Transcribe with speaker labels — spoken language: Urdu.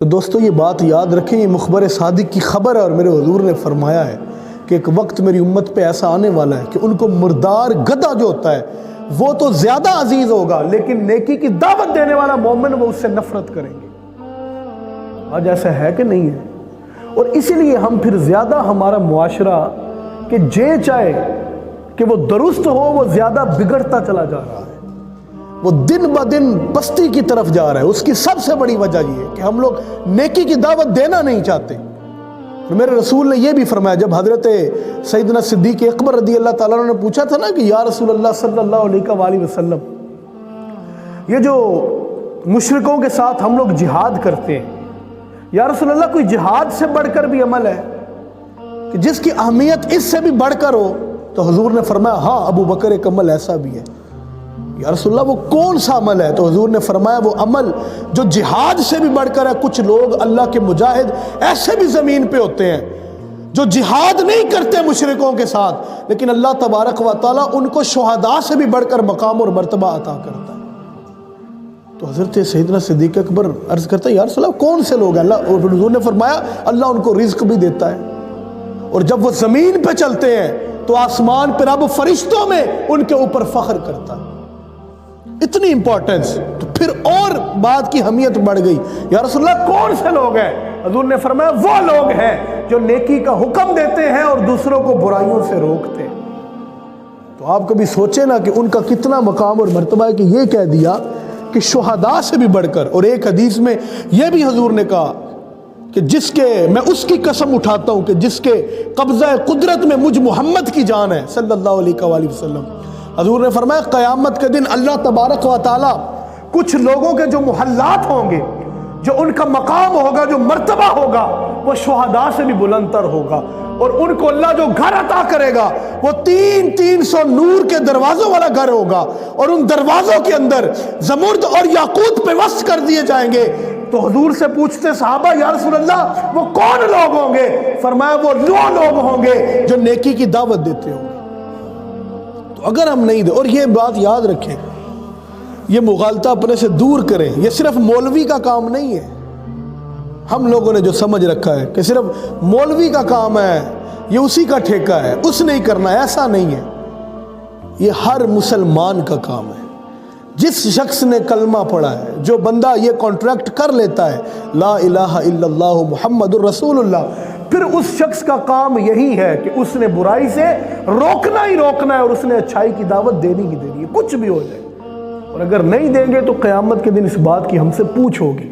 Speaker 1: تو دوستو یہ بات یاد رکھیں، یہ مخبر صادق کی خبر ہے اور میرے حضور نے فرمایا ہے کہ ایک وقت میری امت پہ ایسا آنے والا ہے کہ ان کو مردار گدھا جو ہوتا ہے وہ تو زیادہ عزیز ہوگا، لیکن نیکی کی دعوت دینے والا مومن وہ اس سے نفرت کریں گے۔ آج ایسا ہے کہ نہیں ہے؟ اور اسی لیے ہم پھر زیادہ ہمارا معاشرہ کہ چاہے کہ وہ درست ہو وہ زیادہ بگڑتا چلا جا رہا ہے، وہ دن بہ دن پستی کی طرف جا رہا ہے۔ اس کی سب سے بڑی وجہ یہ ہے کہ ہم لوگ نیکی کی دعوت دینا نہیں چاہتے۔ میرے رسول نے یہ بھی فرمایا، جب حضرت سیدنا صدیق اکبر رضی اللہ تعالیٰ عنہ نے پوچھا تھا نا کہ یا رسول اللہ صلی اللہ علیہ وآلہ وسلم، یہ جو مشرکوں کے ساتھ ہم لوگ جہاد کرتے ہیں، یا رسول اللہ کوئی جہاد سے بڑھ کر بھی عمل ہے کہ جس کی اہمیت اس سے بھی بڑھ کر ہو؟ تو حضور نے فرمایا ہاں ابو بکر ایک عمل ایسا بھی ہے۔ یا رسول اللہ وہ کون سا عمل ہے؟ تو حضور نے فرمایا وہ عمل جو جہاد سے بھی بڑھ کر ہے۔ کچھ لوگ اللہ کے مجاہد ایسے بھی زمین پہ ہوتے ہیں جو جہاد نہیں کرتے مشرکوں کے ساتھ، لیکن اللہ تبارک و تعالیٰ ان کو شہداء سے بھی بڑھ کر مقام اور مرتبہ عطا کرتا ہے۔ تو حضرت سیدنا صدیق اکبر عرض کرتا ہے یا رسول اللہ کون سے لوگ ہیں؟ اللہ، اور حضور نے فرمایا اللہ ان کو رزق بھی دیتا ہے، اور جب وہ زمین پہ چلتے ہیں تو آسمان پہ رب فرشتوں میں ان کے اوپر فخر کرتا ہے۔ اتنی امپورٹنس، تو پھر اور بات کی اہمیت بڑھ گئی۔ یا رسول اللہ کون سے لوگ ہیں؟ حضور نے فرمایا وہ لوگ ہیں جو نیکی کا حکم دیتے ہیں اور دوسروں کو برائیوں سے روکتے ہیں۔ تو آپ کبھی سوچے نا کہ ان کا کتنا مقام اور مرتبہ ہے کہ یہ کہہ دیا کہ شہداء سے بھی بڑھ کر۔ اور ایک حدیث میں یہ بھی حضور نے کہا کہ جس کے، میں اس کی قسم اٹھاتا ہوں کہ جس کے قبضہ قدرت میں مجھ محمد کی جان ہے صلی اللہ علیہ وآلہ وسلم، حضور نے فرمایا قیامت کے دن اللہ تبارک و تعالیٰ کچھ لوگوں کے جو محلات ہوں گے، جو ان کا مقام ہوگا، جو مرتبہ ہوگا، وہ شہداء سے بھی بلند تر ہوگا، اور ان کو اللہ جو گھر عطا کرے گا وہ 300 نور کے دروازوں والا گھر ہوگا، اور ان دروازوں کے اندر زمرد اور یاقوت پیوست کر دیے جائیں گے۔ تو حضور سے پوچھتے صحابہ یا رسول اللہ وہ کون لوگ ہوں گے؟ فرمایا وہ لوگ ہوں گے جو نیکی کی دعوت دیتے ہوں گے۔ تو اگر ہم نہیں دیں، اور یہ بات یاد رکھیں، یہ مغالطہ اپنے سے دور کریں، یہ صرف مولوی کا کام نہیں ہے۔ ہم لوگوں نے جو سمجھ رکھا ہے کہ صرف مولوی کا کام ہے، یہ اسی کا ٹھیکہ ہے، اس نہیں کرنا، ایسا نہیں ہے۔ یہ ہر مسلمان کا کام ہے۔ جس شخص نے کلمہ پڑھا ہے، جو بندہ یہ کانٹریکٹ کر لیتا ہے لا الہ الا اللہ محمد الرسول اللہ، پھر اس شخص کا کام یہی ہے کہ اس نے برائی سے روکنا ہی روکنا ہے، اور اس نے اچھائی کی دعوت دینی ہی دینی ہے، کچھ بھی ہو جائے۔ اور اگر نہیں دیں گے تو قیامت کے دن اس بات کی ہم سے پوچھ ہوگی۔